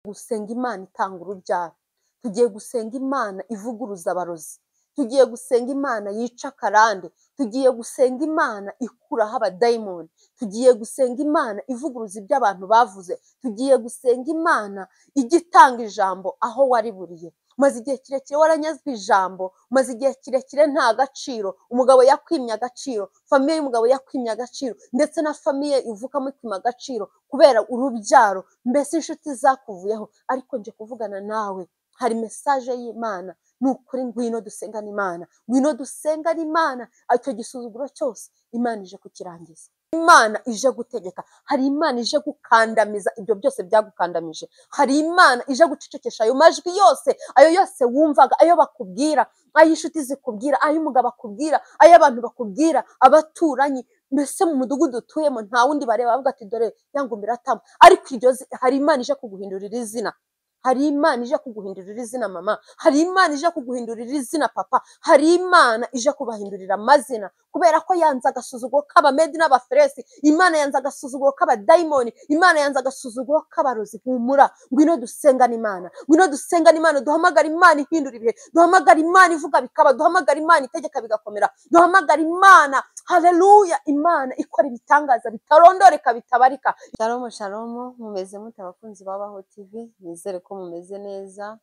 gusenga Imana itanga urubyaro, tugiye gusenga Imana ivuguruza abarozi, tugiye gusenga Imana yica akarande, tugiye gusenga Imana ikuraho abadayimoni, tugiye gusenga Imana ivuguruza ibyo abantu bavuze, tugiye gusenga Imana ijya itanga ijambo aho wariburiye. Umaze igihe kirekire waranyazwe ijambo, umaze igihe kirekire nta gaciro, umugabo yakwimye agaciro, famiye y'umugabo yakwimye agaciro, ndetse na famiye ivukamo ikwima agaciro kubera urubyaro, mbese inshuti zakuvuyeho. Ariko nje kuvugana nawe, hari mesaje y'Imana, ni ukuri ngwino dusengane Imana, ngwino dusengane Imana, icyo gisuzuguro cyose Imana ije kukirangiza. Imana ije gutegeka, hari Imana ije gukandamiza ibyo byose byagukandamije, hari Imana ije gucecekesha ayo majwi yose, ayo yose wumvaga, ayo bakubwira, ayo inshuti zikubwira, ayo umugabo akubwira, ayo abantu bakubwira, abaturanyi, mbese mu mudugudu utuyemo nta wundi bareba bavuga ati dore yangumira iratama. Ariko iryo hari Imana ije kuguhindurira izina, hari Imana ije kuguhindurira izina mama, hari Imana ije kuguhindurira izina papa, hari Imana ije kubahindurira amazina, kubera ko yanze agasuzuguro k'abamedi n'abaferesi, Imana yanze agasuzuguro k'abadayimoni, Imana yanze agasuzuguro k'abarozi. Humura, ngwino dusengane Imana, ngwino dusengane Imana, duhamagara Imana ihindura ibihe, duhamagara Imana ivuga bikaba, duhamagara Imana itegeka bigakomera, duhamagara Imana, haleluya, Imana ikora ibitangaza bitarondoreka bitabarika. Shalom shalom, mumeze mute abakunzi babaho TV? Nizere ko mumeze neza,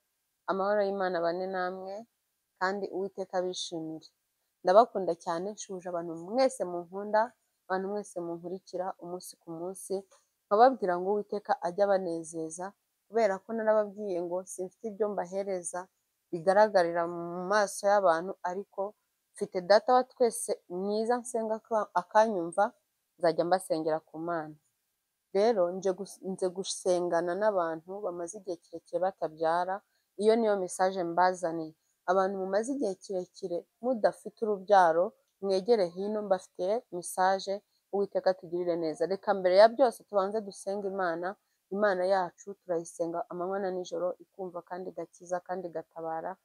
amahoro y'Imana bane namwe kandi Uwiteka bishimire. Ndabakunda cyane, nshuje abantu mwese munkunda, abantu mwese munkurikira umunsi ku munsi, nkababwira ngo Uwiteka ajya abanezeza, kubera ko narababwiye ngo simfite ibyo mbahereza bigaragarira mu maso y'abantu, ariko mfite data wa twese mwiza nsenga akanyumva, nzajya mbasengera ku Mana. Rero nze gusengana n'abantu bamaze igihe kirekire batabyara, iyo niyo mesaje mbazaniye. Abantu mumaze igihe kirekire mudafite urubyaro, mwegere hino, mbafitiye mesaje. Uwiteka tugirire neza. Reka mbere ya byose tubanze dusenga Imana. Imana yacu turayisenga amanywa na nijoro, ikumva kandi igakiza kandi igatabara.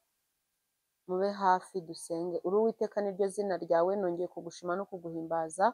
Mube hafi dusenge. Uri Uwiteka niryo zina ryawe, nongeye kugushima no kuguhimbaza.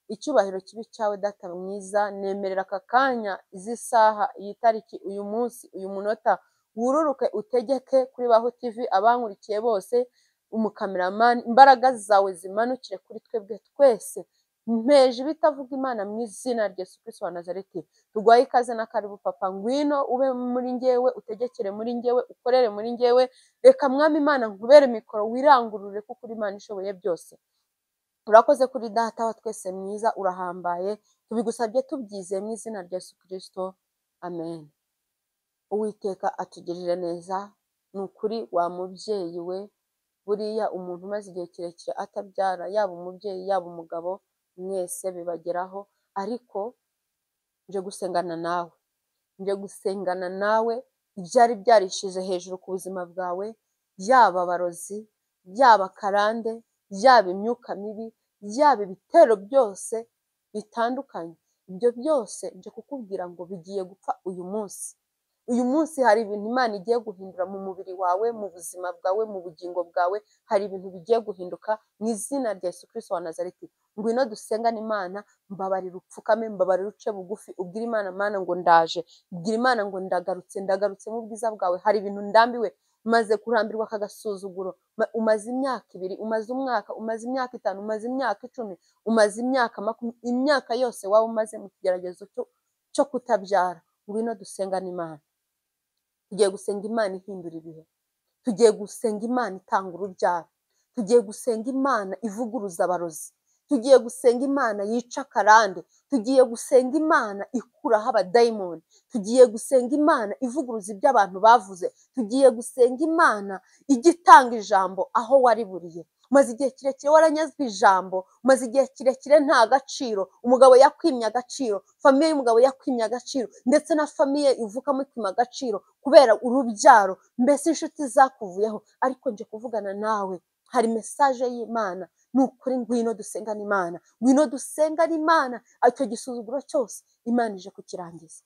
Icyubahiro kibi cyawe data mwiza, nemerera aka kanya, izi saha, iyi tariki, uyu munsi, uyu munota, wururuke utegeke kuri Baho TV, abankurikiye bose, umukameramani, imbaraga zawe zimanukire kuri twebwe twese. Mpeje bitavuga Imana mu izina rya Yesu Kristo wa Nazareti. Tugwaye ikaze na karibu papa, ngwino ube muri njyewe, utegekere muri njyewe, ukorere muri njyewe. Reka mwami Imana nkubere mikoro, wirangurure kuko uri Imana ishoboye byose. Urakoze kuri data wa twese mwiza, urahambaye, tubigusabye tubyize mu izina rya Yesu Kristo, amen. Uwiteka atugirire neza, ni ukuri wa mubyeyi we, buriya umuntu umaze igihe kirekire atabyara, yaba umubyeyi yaba umugabo, mwese bibageraho. Ariko nje gusengana nawe, nje gusengana nawe ibyari byarishize hejuru ku buzima bwawe, yaba abarozi, yaba karande, yaba imyuka mibi, yaba ibitero byose bitandukanye, ibyo byose nje kukubwira ngo bigiye gupfa uyu munsi. Uyu munsi hari ibintu Imana igiye guhindura mu mubiri wawe, mu buzima bwawe, mu bugingo bwawe, hari ibintu bigiye guhinduka mu izina rya Yesu Kristo wa Nazareti. Ngwino dusengane Imana, mbabarira upfukame, mbabarira uce bugufi, ubwira Imana, Mana ngo ndaje, ubwira Imana ngo ndagarutse mu bwiza bwawe. Hari ibintu ndambiwe, umaze kurambirwa aka gasuzuguro, umaze imyaka 2, umaze umwaka, umaze imyaka 5, umaze imyaka 10, umaze imyaka 20, imyaka yose waba umaze mu kigeragezo cyo kutabyara. Ngwino dusengane Imana. Tugiye gusenga Imana ihindura ibihe, tugiye gusenga Imana itanga urubyaro, tugiye gusenga Imana ivuguruza abarozi, tugiye gusenga Imana yica akarande, tugiye gusenga Imana ikuraho abadayimoni, tugiye gusenga Imana ivuguruza ibyo abantu bavuze, tugiye gusenga Imana ijya itanga ijambo aho wariburiye. Umaze igihe kirekire waranyazwe ijambo, umaze igihe kirekire nta gaciro, umugabo yakwimye agaciro, famiye y'umugabo yakwimye agaciro, ndetse na famiye ivukamo ikwima agaciro kubera urubyaro, mbese inshuti zakuvuyeho. Ariko nje kuvugana nawe, hari mesaje y'Imana, ni ukuri ngwino dusengane Imana, ngwino dusengane Imana, icyo gisuzuguro cyose Imana ije kukirangiza.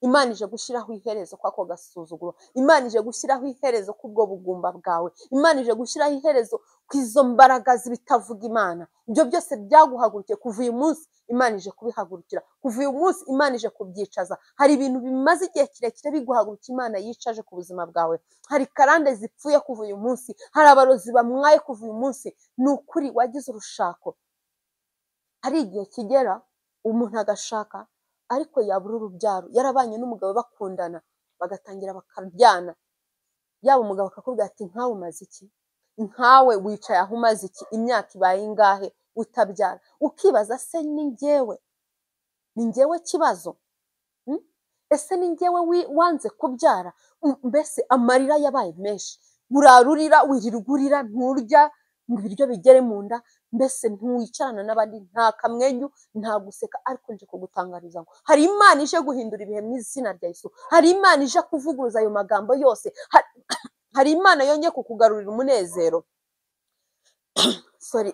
Imana ije gushyiraho iherezo kwako gasuzuguro. Imana ije gushyiraho iherezo kubwo bugumba bwawe. Imana ije gushyiraho iherezo kw'izo mbaraga z'ibitavuga Imana. Ibyo byose byaguhagurukiye kuva uyu munsi Imana ije kubihagurukira. Kuva uyu munsi Imana ije kubyicaza. Hari ibintu bimaze igihe kirekire biguhaguruka Imana yicaje ku buzima bwawe. Hari karande zipfuye kuva uyu munsi. Hari abarozi bamwaye kuva uyu munsi. Ni ukuri wagize urushako. Hari igihe kigera umuntu agashaka ariko yabura urubyaro, yarabanye n'umugabo bakundana bagatangira bakaryana, yaba umugabo akakubwira ati nkawe umaze iki, nkawe wicaye aho umaze iki, imyaka ibaye ingahe utabyara, ukibaza se ni njyewe kibazo? Ese ni njyewe wanze kubyara? Mbese amarira yabaye menshi, urarurira wirirwa urira, nturya ngo ibiryo bigere mu nda, mbese ntuwicarana n'abandi, nta kamwenyu, nta guseka. Ariko nje kugutangariza ngo hari Imana ije guhindura ibihe mu izina rya Yesu. Hari Imana ije kuvuguruza ayo magambo yose. Hari Imana yongeye kukugarurira umunezero.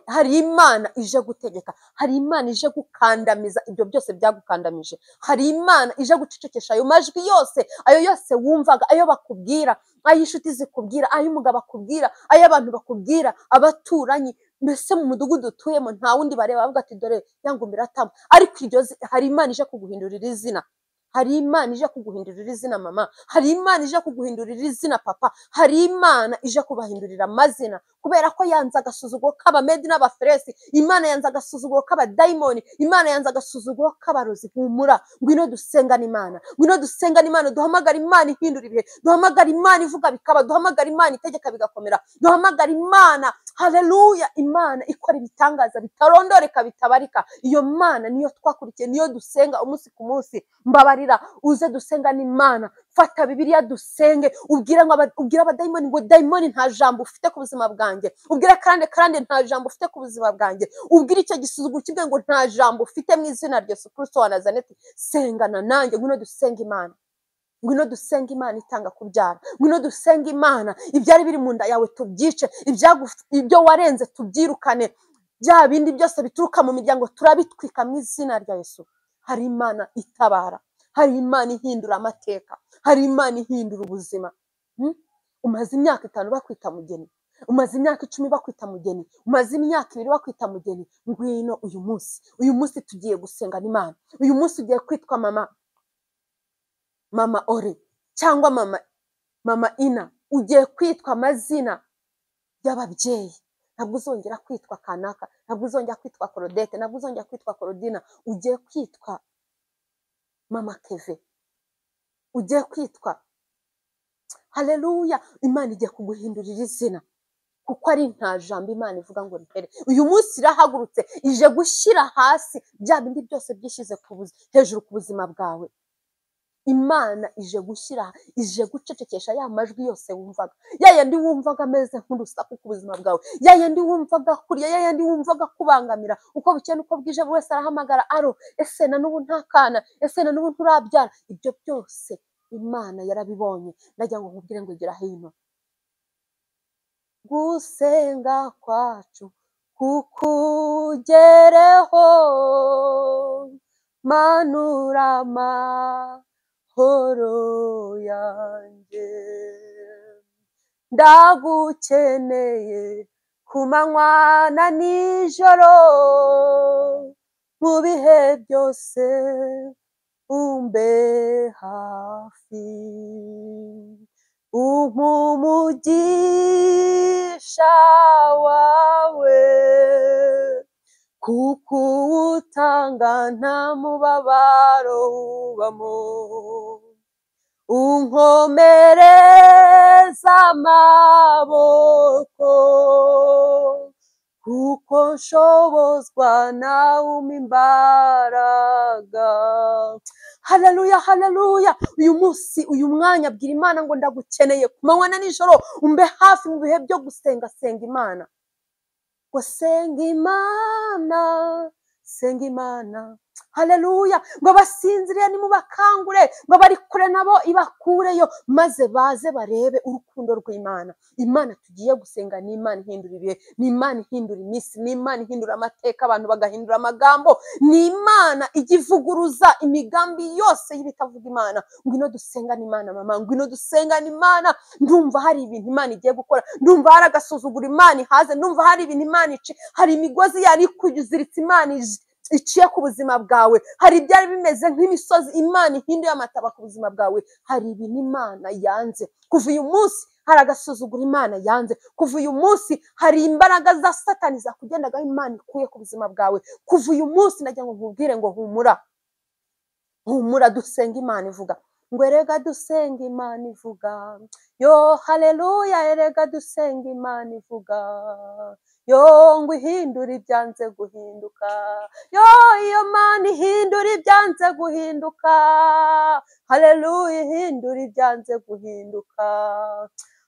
Hari Imana ije gutegeka. Hari Imana ije gukandamiza ibyo byose byagukandamije. Hari Imana ije gucecekesha ayo majwi yose, ayo yose wumvaga, ayo bakubwira, ayo inshuti zikubwira, ayo umugabo akubwira, ayo abantu bakubwira, abaturanyi, mbese mu mudugudu utuyemo nta wundi bareba bavuga ati dore yangumira atama. Ariko hari Imana ije kuguhindurira izina. Hari Imana ije kuguhindurira izina mama. Hari Imana ije kuguhindurira izina papa. Hari Imana ije kubahindurira amazina, kubera ko yanze agasuzuguro k'abamedi n'abaferesi. Imana yanze agasuzuguro k'abadayimoni. Imana yanze agasuzuguro k'abarozi. Humura, ngwino dusengane Imana, ngwino dusengane Imana. Duhamagara Imana ihindura ibihe, duhamagara Imana ivuga bikaba, duhamagara Imana itegeka bigakomera, duhamagara Imana, haleluya, Imana ikora ibitangaza bitarondoreka bitabarika. Iyo Mana niyo twakurikiye, niyo dusenga umunsi ku munsi. Mbabarira uze dusengane Imana. Fata Bibiliya dusenge, ubwire abadayimoni ngo dayimoni nta jambo ufite ku buzima bwanjye. Ubwire karande nta jambo ufite ku buzima bwanjye. Ubwire icyo gisuzuguro kibwe ngo nta jambo ufite mu izina rya Yesu Kristo wa Nazareti. Sengana nanjye, ngwino dusenga Imana. Ngwino dusenga Imana itanga kubyara. Ngwino dusenga Imana ibyari biri mu nda yawe tubyice, ibyo warenze tubyirukane, bya bindi byose bituruka mu miryango turabitwika mu izina rya Yesu. Hari Imana itabara, hari Imana ihindura amateka, hari Imana ihindura ubuzima. Umaze imyaka 5 bakwita mugeni, umaze imyaka 10 bakwita mugeni, umaze imyaka 2 bakwita mugeni. Ngwino uyu munsi tugiye gusengana Imana. Uyu munsi ugiye kwitwa mama Ore cyangwa mama Ina. Ugiye kwitwa amazina y'ababyeyi. Ntabwo uzongera kwitwa kanaka, ntabwo uzongera kwitwa Korodete, ntabwo uzongera kwitwa Korodina. Ugiye kwitwa mama Keve, ugiye kwitwa, haleluya, Imana igiye kuguhindurira izina, kuko ari nta jambo Imana ivuga ngo rihere. Uyu munsi irahagurutse ije gushyira hasi bya bindi byose byishyize hejuru ku buzima bwawe. Imana ije gucecekesha ya majwi yose wumvaga, ya yandi wumvaga ameze nk'urusaku ku buzima bwawe, ya yandi wumvaga kurya, ya yandi wumvaga kubangamira. Uko bukeye uko bwije buri wese arahamagara, aro ese na n'ubu nta kana, ese na n'ubu nturabyara. Ibyo byose Imana yarabibonye. Ndagira ngo nkubwire ngo gira hino. Gusenga kwacu kukugereho, manurama horo yanjye, ndagukeneye ku manywa na nijoro, mu bihe byose umbe hafi, umugisha wawe, kuko utanga nta mubabaro ubamo, unkomereza amaboko, kuko nshobozwa nawe umpa imbaraga. Haleluya, haleluya. Uyu munsi, uyu mwanya abwira Imana ngo ndagukeneye ku manywa na nijoro, umbe hafi mu bihe byo gusenga. Senga Imana, ngo senga Imana, senga Imana, haleluya, ngo basinziriye nimubakangure, ngo bari kure nabo ibakureyo, maze baze barebe urukundo rw'Imana. Imana tugiye gusenga ni Imana ihindura ibihe, ni Imana ihindura iminsi, ni Imana ihindura amateka, abantu bagahindura amagambo, ni Imana ijya ivuguruza imigambi yose y'ibitavuga Imana. Ngwino dusenga ni Imana mama, ngwino dusenga ni Imana. Ndumva hari ibintu Imana igiye gukora, ndumva hari agasuzuguro Imana ihaze, ndumva hari ibintu Imana ici, hari imigozi yari kuziritse Imana iciye ku buzima bwawe, hari ibyari bimeze nk'imisozi Imana ihinduye amataba ku buzima bwawe, hari ibintu Imana yanze. Kuva uyu munsi hari agasuzuguro Imana yanze, kuva uyu munsi hari imbaraga za Satani zakugendagaho Imana ikuye ku buzima bwawe. Kuva uyu munsi nagira ngo nkubwire ngo humura, humura, dusenga Imana ivuga. Ngo erega dusenga Imana ivuga, yo haleluya, erega dusenga Imana ivuga, yo ngo ihindura ibyanze guhinduka, yo iyo Mana ihindura ibyanze guhinduka, haleluya, ihindura ibyanze guhinduka,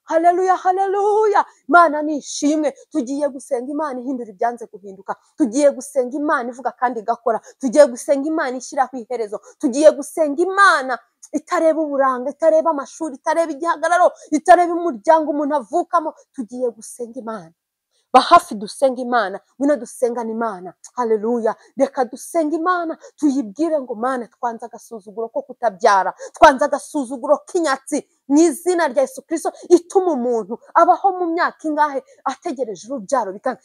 haleluya, haleluya. Imana nishimwe. Tugiye gusenga Imana ihindura ibyanze guhinduka, tugiye gusenga Imana ivuga kandi igakora, tugiye gusenga Imana ishyiraho iherezo, tugiye gusenga Imana itareba uburanga, itareba amashuri, itareba igihagararo, itareba umuryango umuntu avukamo. Tugiye gusenga Imana. Bahafi dusenga Imana, ngwino dusengana Imana, haleluya. Reka dusenga Imana, tuyibwire ngo Mana, twanze agasuzuguro ko kutabyara, twanze agasuzuguro k'inyatsi, mu izina rya Yesu Kristo, ituma umuntu abaho mu myaka ingahe ategereje urubyaro bikanga.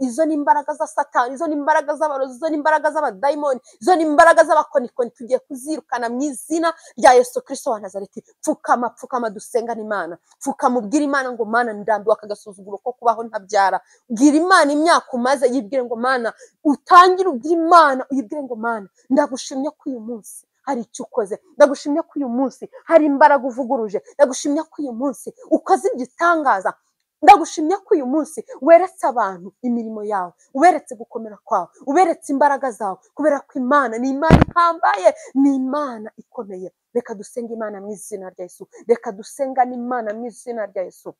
Izo ni imbaraga za Satani, izo ni imbaraga z'abarozi, izo ni imbaraga z'abadayimoni, izo ni imbaraga z'abakonikoni. Tugiye kuzirukana mu izina rya Yesu Kristo wa Nazareti. Pfukama, pfukama, dusengane Imana. Pfukama, ubwire Imana ngo Mana, ndambiwe aka gasuzuguro ko kubaho ntabyara. Bwira Imana imyaka umaze, yibwire ngo Mana, utangire ubwire Imana, uyibwire ngo Mana, ndagushimye ko uyu munsi hari icyo ukoze, ndagushimye ko uyu munsi hari imbaraga uvuguruje, ndagushimye ko uyu munsi ukoze igitangaza, ndagushimye ko uyu munsi weretse abantu imirimo yawe, uberetse gukomera kwawe, uberetse imbaraga zawe, kubera ko Imana ni Imana ihambaye, ni Imana ikomeye. Reka dusenga Imana mu izina rya Yesu, reka dusenga n'Imana mu izina rya Yesu.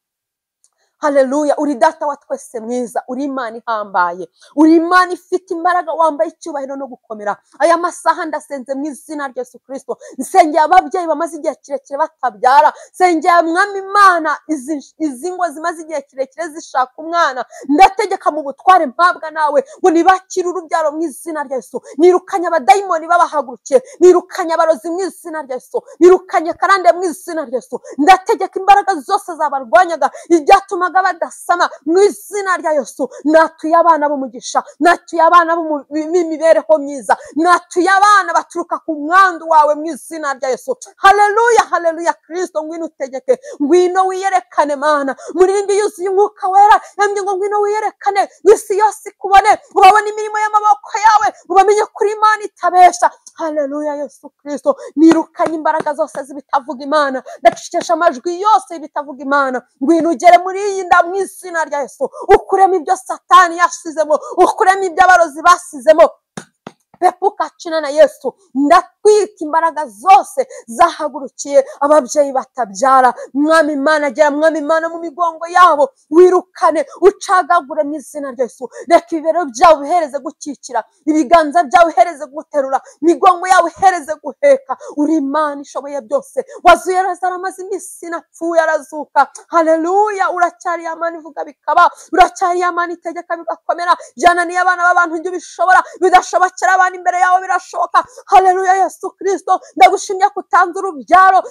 Haleluya, uri data wa twese mwiza, uri Imana ihambaye, uri Imana ifite imbaraga, wambaye icyubahiro no gukomera. Aya masaha ndasenze mu izina rya Yesu Kristo, nsengeye ababyeyi bamaze igihe kirekire batabyara, nsengeye Mwami Imana izi ngo zimaze igihe kirekire zishaka umwana, ndategeka mu butware mpabwa nawe ngo nibakire urubyaro mu izina rya Yesu. Nirukanye abadayimoni babahagurukiye, nirukanye abarozi mu izina rya Yesu, nirukanye karande mu izina rya Yesu. Ndategeka imbaraga zose zabarwanyaga, ibyatuma badasama mu izina rya Yesu. Natuye abana b'umugisha, natuye abana b'imibereho myiza, natuye abana baturuka ku mwandu wawe mu izina rya Yesu. Haleluya, haleluya. Kristo, ngwino utegeke, ngwino wiyerekane Mana, murindi yuzuye umwuka wera, yambye ngo ngwino wiyerekane, isi yose ikubone, ubabone imirimo y'amaboko yawe, ubamenye kuri Imana itabesha. Haleluya, Yesu Kristo. Nirukanye imbaraga zose z'ibitavuga Imana, ndacecekesha amajwi yose y'ibitavuga Imana. Ngwino ugere muri iyi nda mu izina rya Yesu, ukuremo ibyo Satani yasizemo, ukuremo ibyo abarozi basizemo. Pepuka china na Yesu, ndakwika imbaraga zose zahagurukiye ababyeyi batabyara. Mwami Imana, gera Mwami Imana mu migongo yabo, wirukane, ucagagure mu izina rya Yesu. Reka ibibero byawe bihereze gukikira, ibiganza byawe bihereze guterura, imigongo yawe ihereze guheka. Uri Imana ishoboye byose, wazuye Lazaro amaze iminsi napfuye arazuka. Haleluya, uracyari Imana ivuga bikaba, uracyari Imana itegeka bigakomera. Byananiye abana b'abantu njye ubishobora, bidashobokera imbere yawe birashoboka. Haleluya, Yesu Kristo, ndagushimye ko utanze urubyaro.